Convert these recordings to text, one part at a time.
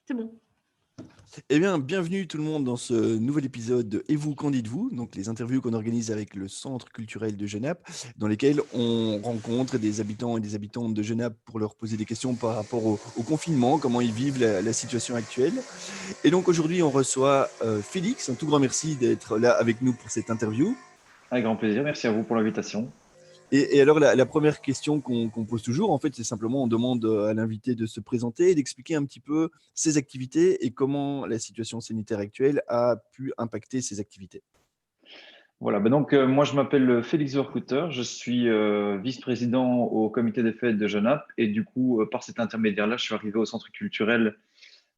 C'est bon. Eh bien, bienvenue tout le monde dans ce nouvel épisode de Et vous, qu'en dites-vous? Donc les interviews qu'on organise avec le Centre culturel de Genappe, dans lesquelles on rencontre des habitants et des habitantes de Genappe pour leur poser des questions par rapport au confinement, comment ils vivent la situation actuelle. Et donc aujourd'hui, on reçoit Félix. Un tout grand merci d'être là avec nous pour cette interview. Avec grand plaisir, merci à vous pour l'invitation. Et alors, la première question qu'on pose toujours, en fait, c'est simplement, on demande à l'invité de se présenter et d'expliquer un petit peu ses activités et comment la situation sanitaire actuelle a pu impacter ses activités. Voilà, donc moi je m'appelle Félix Vercouter, je suis vice-président au comité des fêtes de Genappe et du coup, par cet intermédiaire-là, je suis arrivé au centre culturel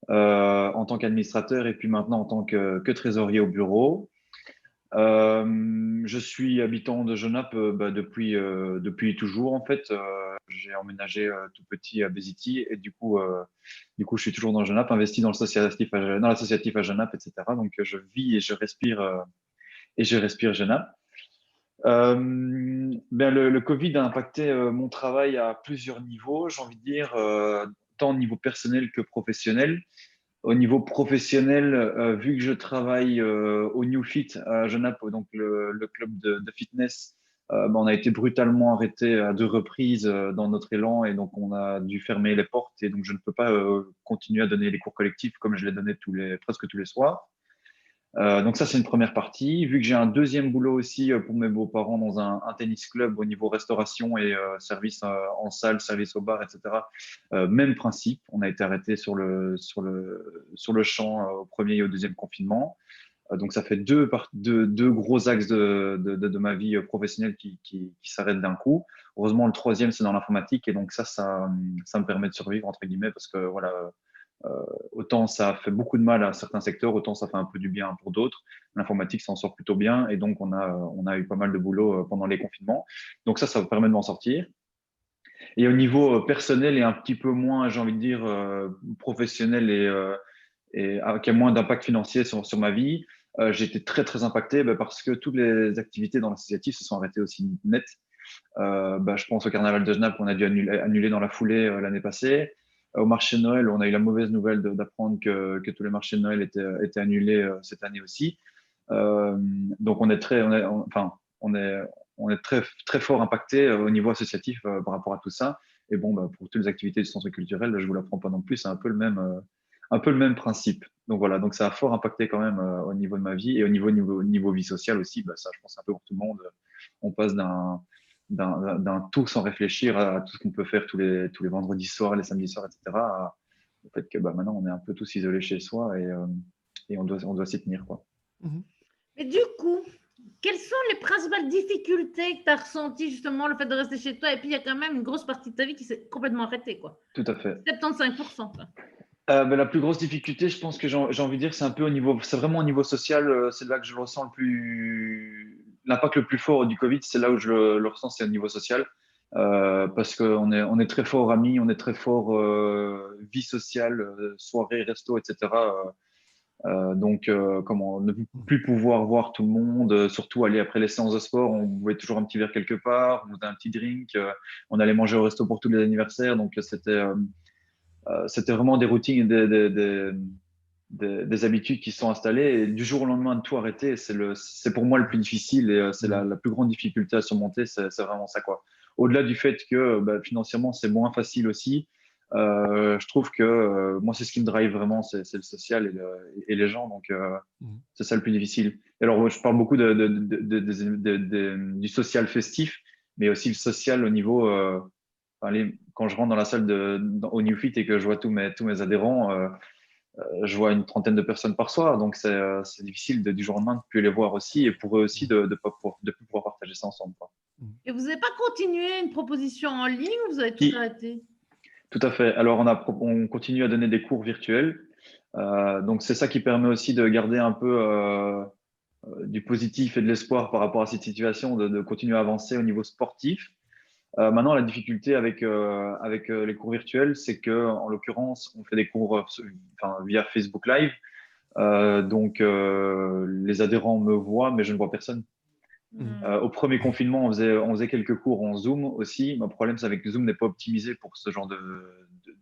en tant qu'administrateur et puis maintenant en tant que trésorier au bureau. Je suis habitant de Genappe depuis toujours en fait. J'ai emménagé tout petit à Bézity et du coup, je suis toujours dans Genappe, investi dans l'associatif à Genappe, etc. Donc je vis et je respire Genappe. Le Covid a impacté mon travail à plusieurs niveaux, j'ai envie de dire, tant au niveau personnel que professionnel. Au niveau professionnel, vu que je travaille au New Fit à Genappe, donc le club de fitness, on a été brutalement arrêté à 2 reprises dans notre élan et donc on a dû fermer les portes et donc je ne peux pas continuer à donner les cours collectifs comme je les donnais presque tous les soirs. Donc ça, c'est une première partie. Vu que j'ai un deuxième boulot aussi pour mes beaux-parents dans un tennis club au niveau restauration et service en salle, service au bar, etc. Même principe, on a été arrêté sur le champ au premier et au deuxième confinement. Donc ça fait deux gros axes de ma vie professionnelle qui s'arrêtent d'un coup. Heureusement, le troisième, c'est dans l'informatique et donc ça me permet de survivre, entre guillemets, parce que voilà, autant ça fait beaucoup de mal à certains secteurs, autant ça fait un peu du bien pour d'autres. L'informatique s'en sort plutôt bien et donc on a eu pas mal de boulot pendant les confinements. Donc ça vous permet de m'en sortir. Et au niveau personnel et un petit peu moins, j'ai envie de dire, professionnel et qui a moins d'impact financier sur ma vie, j'ai été très très impacté parce que toutes les activités dans l'associatif se sont arrêtées aussi net. Je pense au carnaval de Genappe qu'on a dû annuler dans la foulée l'année passée. Au marché de Noël, on a eu la mauvaise nouvelle d'apprendre que tous les marchés de Noël étaient annulés cette année aussi. Donc on est très, très fort impacté au niveau associatif par rapport à tout ça. Et bon, pour toutes les activités du centre culturel, je ne vous l'apprends pas non plus, c'est un peu le même principe. Donc voilà, donc ça a fort impacté quand même au niveau de ma vie et au niveau vie sociale aussi. Ça, je pense un peu pour tout le monde. On passe d'un tour sans réfléchir à tout ce qu'on peut faire tous les vendredis soirs, les samedis soirs, etc. Au fait que maintenant, on est un peu tous isolés chez soi et on doit s'y tenir, quoi. Mhm. Mais du coup, quelles sont les principales difficultés que tu as ressenties justement le fait de rester chez toi? Et puis, il y a quand même une grosse partie de ta vie qui s'est complètement arrêtée, quoi. Tout à fait. 75%. Quoi. La plus grosse difficulté, je pense que j'ai envie de dire, c'est vraiment au niveau social, c'est là que je le ressens l'impact le plus fort du Covid, c'est là où je le ressens, c'est au niveau social. Parce qu'on est très fort amis, on est très fort vie sociale, soirée, resto, etc. Comment ne plus pouvoir voir tout le monde, surtout aller après les séances de sport, on buvait toujours un petit verre quelque part, on faisait un petit drink, on allait manger au resto pour tous les anniversaires, donc c'était vraiment des routines, des habitudes qui se sont installées. Et du jour au lendemain, de tout arrêter, c'est pour moi le plus difficile et c'est la plus grande difficulté à surmonter, c'est vraiment ça, quoi. Au-delà du fait que financièrement, c'est moins facile aussi, je trouve que moi, c'est ce qui me drive vraiment, c'est le social et les gens. Donc, c'est ça le plus difficile. Et alors, je parle beaucoup du social festif, mais aussi le social au niveau quand je rentre dans la salle au New Fit et que je vois tous mes adhérents, je vois une trentaine de personnes par soir. Donc, c'est difficile du jour au lendemain de ne plus les voir aussi et pour eux aussi de ne plus pouvoir partager ça ensemble, quoi. Et vous n'avez pas continué une proposition en ligne ou vous avez tout Qui- arrêté? Tout à fait. Alors, on continue à donner des cours virtuels. Donc, c'est ça qui permet aussi de garder un peu du positif et de l'espoir par rapport à cette situation, de continuer à avancer au niveau sportif. Maintenant, la difficulté avec les cours virtuels, c'est que, en l'occurrence, on fait des cours via Facebook Live. Les adhérents me voient, mais je ne vois personne. Au premier confinement, on faisait quelques cours en Zoom aussi. Mon problème, c'est que Zoom n'est pas optimisé pour ce genre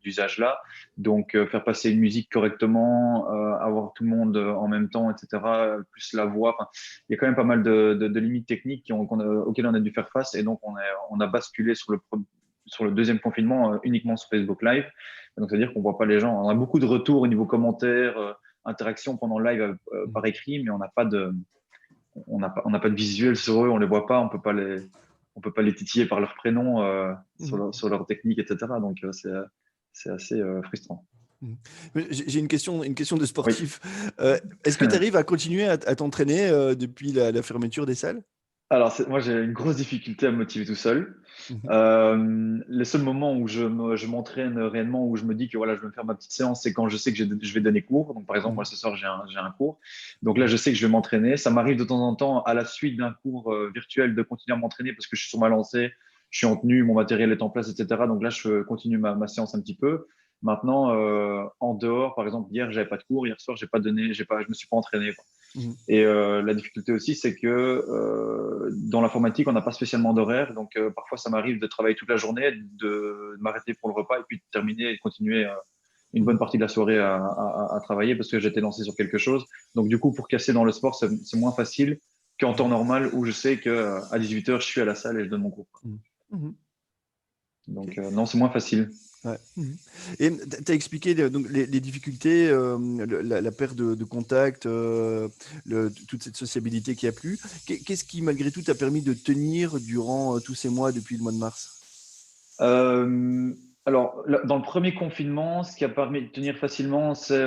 d'usage-là. Donc, faire passer une musique correctement, avoir tout le monde en même temps, etc., plus la voix. Enfin, il y a quand même pas mal de limites techniques auxquelles on a dû faire face. Et donc, on a basculé sur le deuxième confinement uniquement sur Facebook Live. Donc, c'est-à-dire qu'on voit pas les gens. On a beaucoup de retours au niveau commentaires, interactions pendant le live par écrit, mais on n'a pas de visuel sur eux, on les voit pas, on peut pas les titiller par leur prénom sur leur technique, etc. Donc c'est assez frustrant. J'ai une question de sportif. Oui. Est-ce que tu arrives à continuer à t'entraîner depuis la fermeture des salles? Alors, moi, j'ai une grosse difficulté à me motiver tout seul. Les seuls moments où je m'entraîne réellement, où je me dis que voilà, je vais me faire ma petite séance, c'est quand je sais que je vais donner cours. Donc, par exemple, moi, ce soir, j'ai un cours. Donc là, je sais que je vais m'entraîner. Ça m'arrive de temps en temps, à la suite d'un cours virtuel, de continuer à m'entraîner parce que je suis sur ma lancée, je suis en tenue, mon matériel est en place, etc. Donc là, je continue ma séance un petit peu. Maintenant, en dehors, par exemple, hier, j'avais pas de cours. Hier soir, je me suis pas entraîné, quoi. Et la difficulté aussi, c'est que dans l'informatique, on n'a pas spécialement d'horaire. Donc, parfois, ça m'arrive de travailler toute la journée, de m'arrêter pour le repas et puis de terminer et de continuer une bonne partie de la soirée à travailler parce que j'étais lancé sur quelque chose. Donc, du coup, pour casser dans le sport, c'est moins facile qu'en temps normal où je sais qu'à 18h, je suis à la salle et je donne mon cours. Donc, non, c'est moins facile. Ouais. Et tu as expliqué donc les difficultés, la perte de contact, toute cette sociabilité qu'il n'y a plus. Qu'est-ce qui, malgré tout, t'a permis de tenir durant tous ces mois depuis le mois de mars? Alors, dans le premier confinement, ce qui a permis de tenir facilement, c'est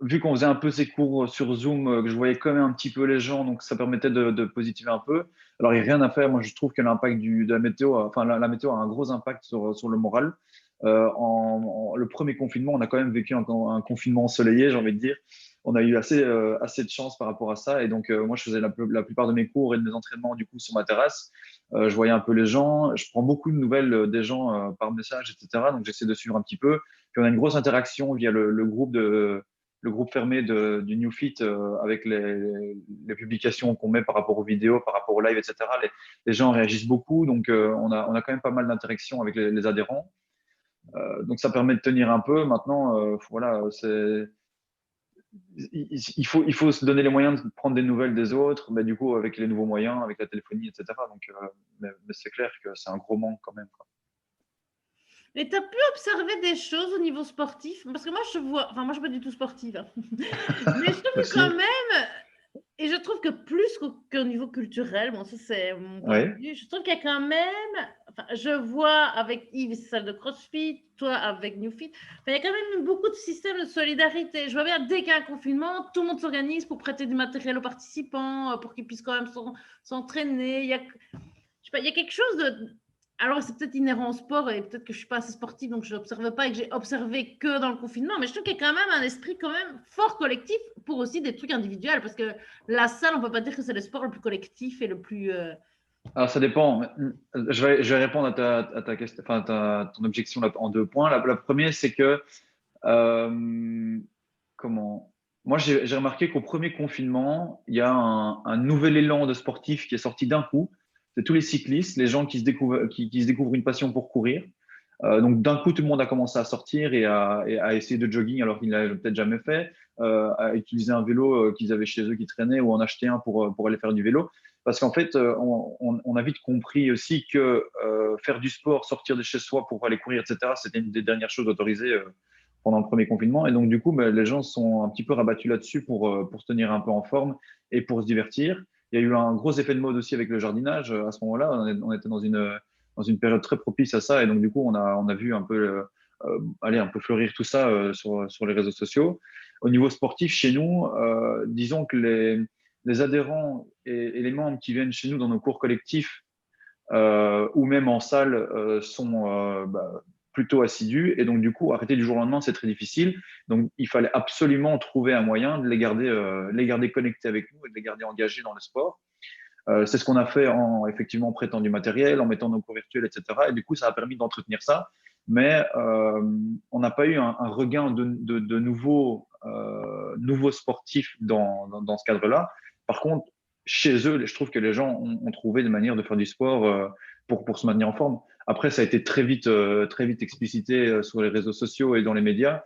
vu qu'on faisait un peu ces cours sur Zoom, que je voyais quand même un petit peu les gens, donc ça permettait de positiver un peu. Alors, il n'y a rien à faire. Moi, je trouve que l'impact de la météo, enfin, la météo a un gros impact sur le moral. Le premier confinement, on a quand même vécu un confinement ensoleillé, j'ai envie de dire. On a eu assez de chance par rapport à ça. Et donc, moi, je faisais la plupart de mes cours et de mes entraînements, du coup, sur ma terrasse. Je voyais un peu les gens. Je prends beaucoup de nouvelles des gens par message, etc. Donc, j'essaie de suivre un petit peu. Puis, on a une grosse interaction via le groupe fermé du Newfit avec les publications qu'on met par rapport aux vidéos, par rapport au live, etc. Les gens réagissent beaucoup. Donc, on a quand même pas mal d'interactions avec les adhérents. Donc, ça permet de tenir un peu. Maintenant, voilà, il faut se donner les moyens de prendre des nouvelles des autres, mais du coup, avec les nouveaux moyens, avec la téléphonie, etc. Donc, mais c'est clair que c'est un gros manque quand même, quoi. Et tu as pu observer des choses au niveau sportif? Parce que moi, moi, je ne suis pas du tout sportive, hein. Mais je trouve que quand même, et je trouve que plus qu'au niveau culturel, bon, ça c'est mon point de vue, je trouve qu'il y a quand même, enfin, je vois avec Yves, salle de CrossFit, toi avec Newfit, il y a quand même beaucoup de systèmes de solidarité. Je vois bien, dès qu'il y a un confinement, tout le monde s'organise pour prêter du matériel aux participants, pour qu'ils puissent quand même s'entraîner. Il y a quelque chose de... Alors, c'est peut-être inhérent au sport et peut-être que je ne suis pas assez sportive, donc je n'observe pas et que j'ai observé que dans le confinement. Mais je trouve qu'il y a quand même un esprit quand même fort collectif pour aussi des trucs individuels. Parce que la salle, on ne peut pas dire que c'est le sport le plus collectif et le plus... Alors, ça dépend. Je vais répondre à ta question, enfin, ton objection là, en 2 points. La première, c'est que moi, j'ai remarqué qu'au premier confinement, il y a un nouvel élan de sportifs qui est sorti d'un coup. C'est tous les cyclistes, les gens qui se découvrent une passion pour courir. Donc, d'un coup, tout le monde a commencé à sortir et à essayer de jogging alors qu'ils ne l'avaient peut-être jamais fait, à utiliser un vélo qu'ils avaient chez eux qui traînait ou en acheter un pour aller faire du vélo. Parce qu'en fait, on a vite compris aussi que faire du sport, sortir de chez soi pour aller courir, etc., c'était une des dernières choses autorisées pendant le premier confinement. Et donc, du coup, les gens sont un petit peu rabattus là-dessus pour se tenir un peu en forme et pour se divertir. Il y a eu un gros effet de mode aussi avec le jardinage. À ce moment-là, on était dans une période très propice à ça. Et donc, du coup, on a vu un peu, un peu fleurir tout ça sur les réseaux sociaux. Au niveau sportif, chez nous, disons que les adhérents et les membres qui viennent chez nous dans nos cours collectifs ou même en salle sont plutôt assidus. Et donc, du coup, arrêter du jour au lendemain, c'est très difficile. Donc, il fallait absolument trouver un moyen de les garder connectés avec nous et de les garder engagés dans le sport. C'est ce qu'on a fait effectivement en prêtant du matériel, en mettant nos cours virtuels, etc. Et du coup, ça a permis d'entretenir ça. Mais on n'a pas eu un regain de nouveaux sportifs dans ce cadre-là. Par contre, chez eux, je trouve que les gens ont trouvé des manières de faire du sport pour se maintenir en forme. Après, ça a été très vite explicité sur les réseaux sociaux et dans les médias.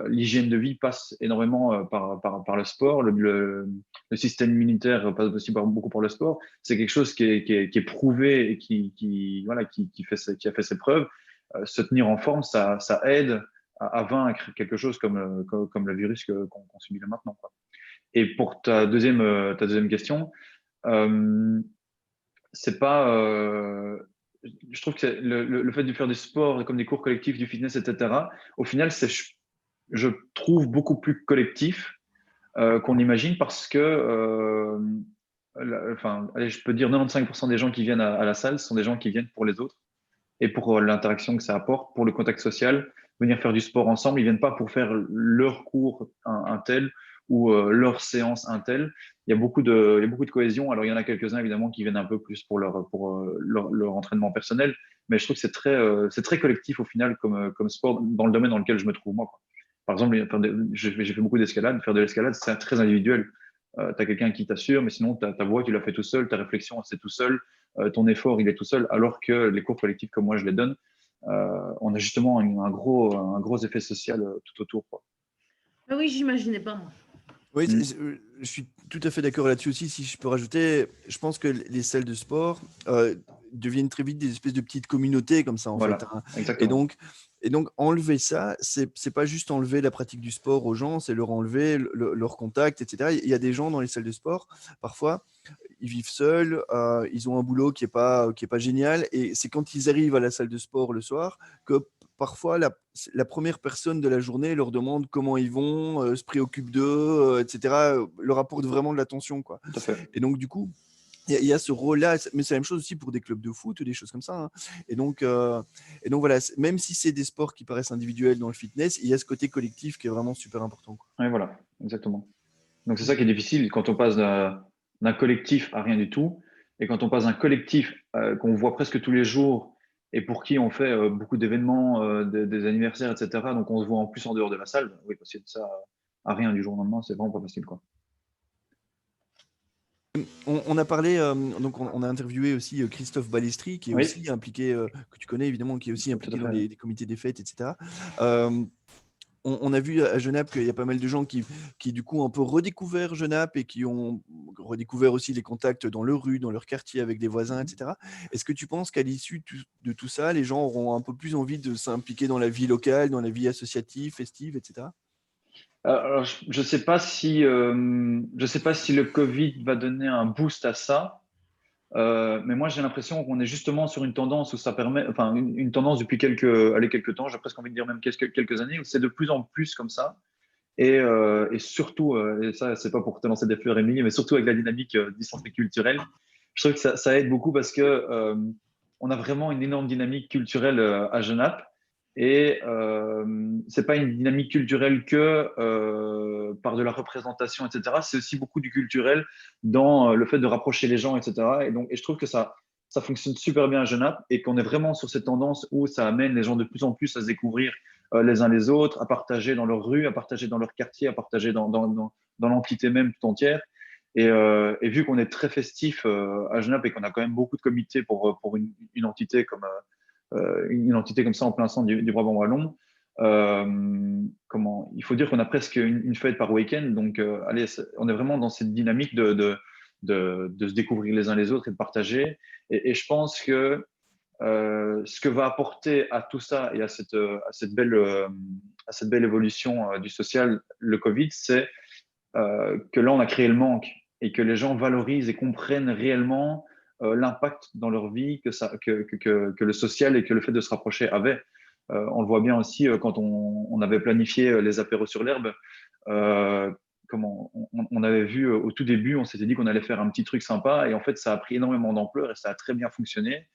L'hygiène de vie passe énormément par le sport. Le système immunitaire passe aussi beaucoup par le sport. C'est quelque chose qui est prouvé et qui a fait ses preuves. Se tenir en forme, ça aide à vaincre quelque chose comme le virus qu'on subit là maintenant, quoi. Et pour ta deuxième question, euh, c'est pas. Je trouve que le fait de faire du sport, comme des cours collectifs, du fitness, etc., au final, je trouve beaucoup plus collectif qu'on imagine parce que, enfin, allez, je peux dire 95% des gens qui viennent à la salle sont des gens qui viennent pour les autres et pour l'interaction que ça apporte, pour le contact social, venir faire du sport ensemble. Ils viennent pas pour faire leur cours un tel ou leur séance un tel. Il y a beaucoup de cohésion. Alors il y en a quelques-uns évidemment qui viennent un peu plus pour leur entraînement personnel, mais je trouve que c'est très collectif au final comme sport dans le domaine dans lequel je me trouve moi, quoi. Par exemple, j'ai fait beaucoup d'escalade. Faire de l'escalade, c'est très individuel. Tu as quelqu'un qui t'assure, mais sinon, ta voix, tu l'as fait tout seul, ta réflexion, c'est tout seul, ton effort, il est tout seul, alors que les cours collectifs comme moi, je les donne, on a justement un gros effet social tout autour, quoi. Ah oui, j'imaginais pas, moi. Oui, Mm. je suis tout à fait d'accord là-dessus aussi. Si je peux rajouter, je pense que les salles de sport deviennent très vite des espèces de petites communautés comme ça, en Voilà, fait, hein. Et exactement. donc, enlever ça, c'est pas juste enlever la pratique du sport aux gens, c'est leur enlever leur contact, etc. Il y a des gens dans les salles de sport, parfois, ils vivent seuls, ils ont un boulot qui est pas génial, et c'est quand ils arrivent à la salle de sport le soir que parfois la première personne de la journée leur demande comment ils vont, se préoccupe d'eux, etc., leur apporte vraiment de l'attention, quoi. Tout à fait. Et donc, du coup, il y a ce rôle-là, mais c'est la même chose aussi pour des clubs de foot ou des choses comme ça, hein. Et donc voilà, même si c'est des sports qui paraissent individuels dans le fitness, il y a ce côté collectif qui est vraiment super important, quoi. Oui, voilà, exactement. Donc c'est ça qui est difficile quand on passe d'un collectif à rien du tout, et quand on passe d'un collectif qu'on voit presque tous les jours et pour qui on fait beaucoup d'événements, des anniversaires, etc. Donc on se voit en plus en dehors de la salle. Oui, parce que ça à rien du jour au lendemain, c'est vraiment pas facile, quoi. On a parlé, donc on a interviewé aussi Christophe Balestri, qui est Oui, aussi impliqué, que tu connais évidemment, qui est aussi tout à impliqué dans fait. les comités des fêtes, etc. Euh, on a vu à Genappe qu'il y a pas mal de gens qui du coup ont un peu redécouvert Genappe et qui ont redécouvert aussi les contacts dans leur rue, dans leur quartier avec des voisins, etc. Est-ce que tu penses qu'à l'issue de tout ça, les gens auront un peu plus envie de s'impliquer dans la vie locale, dans la vie associative, festive, etc.? Alors, je sais pas si le Covid va donner un boost à ça. Mais moi, j'ai l'impression qu'on est justement sur une tendance où ça permet, enfin, une tendance depuis quelques temps, j'ai presque envie de dire même quelques années, où c'est de plus en plus comme ça. Et surtout, et ça, c'est pas pour te lancer des fleurs, Émilie, mais surtout avec la dynamique du centre culturel, je trouve que ça aide beaucoup parce que on a vraiment une énorme dynamique culturelle à Genappe. Et c'est pas une dynamique culturelle que par de la représentation, etc. C'est aussi beaucoup du culturel dans le fait de rapprocher les gens, etc. Et je trouve que ça fonctionne super bien à Genappe et qu'on est vraiment sur cette tendance où ça amène les gens de plus en plus à se découvrir les uns les autres, à partager dans leur rue, à partager dans leur quartier, à partager dans l'entité même tout entière. Et vu qu'on est très festif à Genappe et qu'on a quand même beaucoup de comités pour une entité une entité comme ça en plein centre du Brabant wallon, il faut dire qu'on a presque une fête par week-end. Donc, allez, on est vraiment dans cette dynamique de se découvrir les uns les autres et de partager. Et je pense que ce que va apporter à tout ça et à cette belle évolution du social, le Covid, c'est que là, on a créé le manque et que les gens valorisent et comprennent réellement l'impact dans leur vie que le social et que le fait de se rapprocher avait. On le voit bien aussi quand on avait planifié les apéros sur l'herbe. Euh, on avait vu au tout début, on s'était dit qu'on allait faire un petit truc sympa et en fait, ça a pris énormément d'ampleur et ça a très bien fonctionné.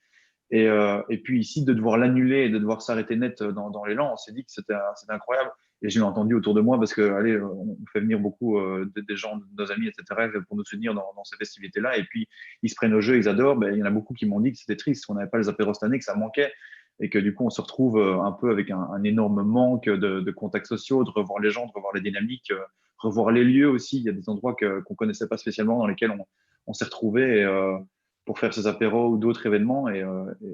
Et puis ici, de devoir l'annuler et de devoir s'arrêter net dans l'élan, on s'est dit que c'était incroyable. Et j'ai entendu autour de moi, parce que allez, on fait venir beaucoup des gens, nos amis, etc., pour nous soutenir dans ces festivités-là. Et puis, ils se prennent au jeu, ils adorent. Ben, il y en a beaucoup qui m'ont dit que c'était triste, qu'on n'avait pas les apéros cette année, que ça manquait. Et que du coup, on se retrouve un peu avec un énorme manque de contacts sociaux, de revoir les gens, de revoir les dynamiques, revoir les lieux aussi. Il y a des endroits qu'on ne connaissait pas spécialement, dans lesquels on s'est retrouvés. pour faire ces apéros ou d'autres événements. Et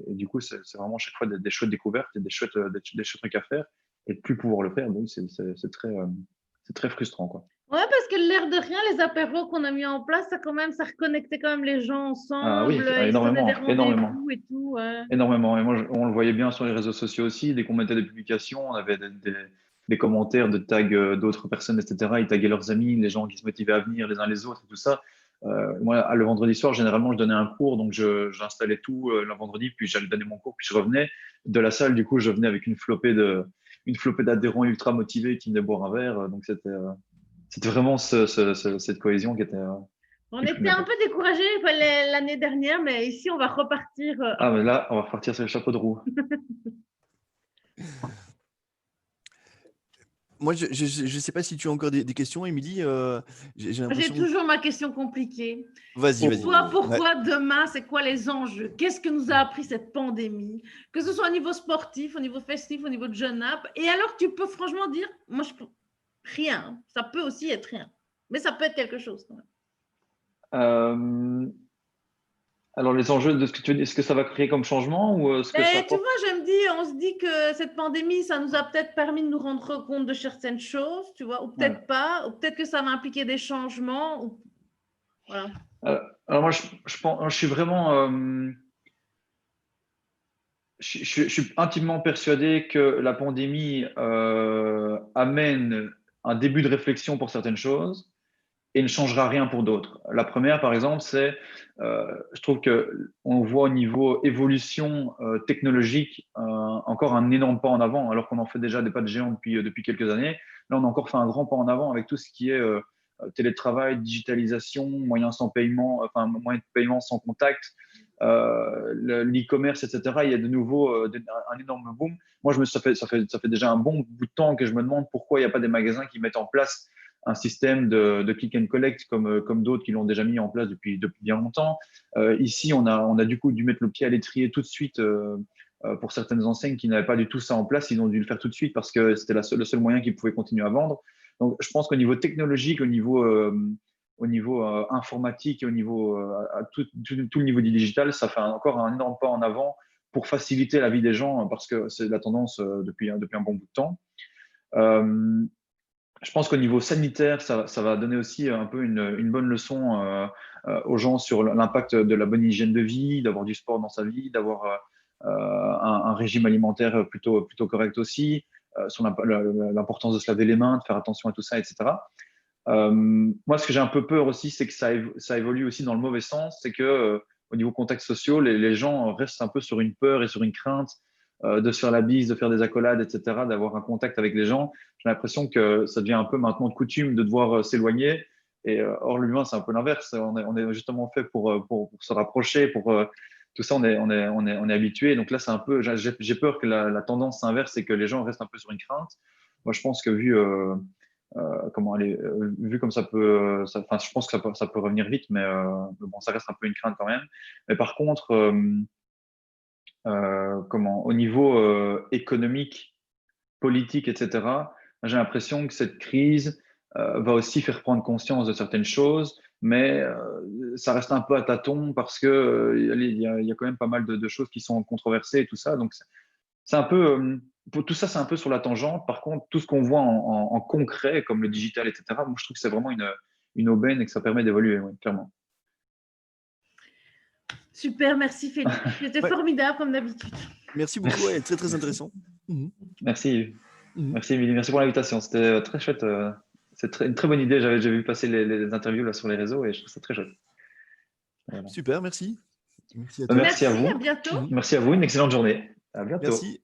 du coup, c'est vraiment chaque fois des chouettes découvertes et des chouettes trucs à faire. Et de plus pouvoir le faire, donc c'est très frustrant, quoi. Ouais, parce que l'air de rien, les apéros qu'on a mis en place, ça reconnectait quand même les gens Ah oui, ensemble, ils se donnaient des énormément, énormément. rendez-vous et tout. Ouais. Énormément. Et moi, on le voyait bien sur les réseaux sociaux aussi. Dès qu'on mettait des publications, on avait des commentaires de tags d'autres personnes, etc. Ils taguaient leurs amis, les gens qui se motivaient à venir les uns les autres et tout ça. Moi, le vendredi soir, généralement, je donnais un cours, donc j'installais tout le vendredi, puis j'allais donner mon cours, puis je revenais de la salle. Du coup, je venais avec une flopée d'adhérents ultra motivés qui venaient boire un verre. Donc, c'était vraiment cette cohésion qui était. On Qui était primait, un quoi. peu découragés l'année dernière, mais ici, on va repartir. Ah, mais là, on va repartir sur le chapeau de roue. Moi, je ne sais pas si tu as encore des questions, Émilie. J'ai J'ai l'impression. toujours ma question compliquée. Vas-y, vas-y. Toi, Ouais. pourquoi demain, c'est quoi les enjeux? Qu'est-ce que nous a appris cette pandémie? Que ce soit au niveau sportif, au niveau festif, au niveau de Jeune App. Et alors, tu peux franchement dire, moi, rien. Ça peut aussi être rien. Mais ça peut être quelque chose quand même. Alors, les enjeux de ce que tu dis, est-ce que ça va créer comme changement ou ce que ça Tu apporte? vois, on se dit que cette pandémie, ça nous a peut-être permis de nous rendre compte de certaines choses, tu vois, ou peut-être pas, ou peut-être que ça va impliquer des changements. Ou... Voilà. Alors, moi, je suis vraiment. Je suis intimement persuadé que la pandémie amène un début de réflexion pour certaines choses et ne changera rien pour d'autres. La première, par exemple, c'est, je trouve que on voit au niveau évolution technologique encore un énorme pas en avant, alors qu'on en fait déjà des pas de géant depuis quelques années. Là, on a encore fait un grand pas en avant avec tout ce qui est télétravail, digitalisation, moyens sans paiement, enfin moyens de paiement sans contact, l'e-commerce, etc. Il y a de nouveau un énorme boom. Moi, ça fait déjà un bon bout de temps que je me demande pourquoi il n'y a pas des magasins qui mettent en place un système de click and collect comme d'autres qui l'ont déjà mis en place depuis bien longtemps. Ici, on a du coup dû mettre le pied à l'étrier tout de suite pour certaines enseignes qui n'avaient pas du tout ça en place. Ils ont dû le faire tout de suite parce que c'était le seul moyen qu'ils pouvaient continuer à vendre. Donc, je pense qu'au niveau technologique, au niveau informatique et au niveau, à tout le niveau du digital, ça fait encore un énorme pas en avant pour faciliter la vie des gens parce que c'est la tendance depuis un bon bout de temps. Je pense qu'au niveau sanitaire, ça va donner aussi un peu une bonne leçon aux gens sur l'impact de la bonne hygiène de vie, d'avoir du sport dans sa vie, d'avoir un régime alimentaire plutôt correct aussi, sur l'importance de se laver les mains, de faire attention à tout ça, etc. Moi, ce que j'ai un peu peur aussi, c'est que ça évolue aussi dans le mauvais sens, c'est que au niveau contacts sociaux, les gens restent un peu sur une peur et sur une crainte de se faire la bise, de faire des accolades, etc., d'avoir un contact avec les gens. J'ai l'impression que ça devient un peu maintenant de coutume de devoir s'éloigner. Et or, l'humain, c'est un peu l'inverse. On est justement fait pour se rapprocher, tout ça, on est habitué. Donc là, c'est un peu, j'ai peur que la tendance s'inverse et que les gens restent un peu sur une crainte. Moi, je pense que vu comme ça peut, je pense que ça peut revenir vite, mais bon, ça reste un peu une crainte quand même. Mais par contre, au niveau économique, politique, etc., j'ai l'impression que cette crise va aussi faire prendre conscience de certaines choses, mais ça reste un peu à tâtons parce que il y a quand même pas mal de choses qui sont controversées et tout ça. Donc, c'est un peu, pour tout ça, c'est un peu sur la tangente. Par contre, tout ce qu'on voit en concret, comme le digital, etc., moi, je trouve que c'est vraiment une aubaine et que ça permet d'évoluer, oui, clairement. Super, merci Félix. C'était formidable comme d'habitude. Merci beaucoup, ouais, très très intéressant. Merci. Merci Émilie, merci pour l'invitation. C'était très chouette. C'est une très bonne idée. J'avais vu passer les interviews là sur les réseaux et je trouve ça très chouette. Voilà. Super, merci. Merci à toi. Merci à vous. À bientôt. Merci à vous. Une excellente journée. À bientôt. Merci.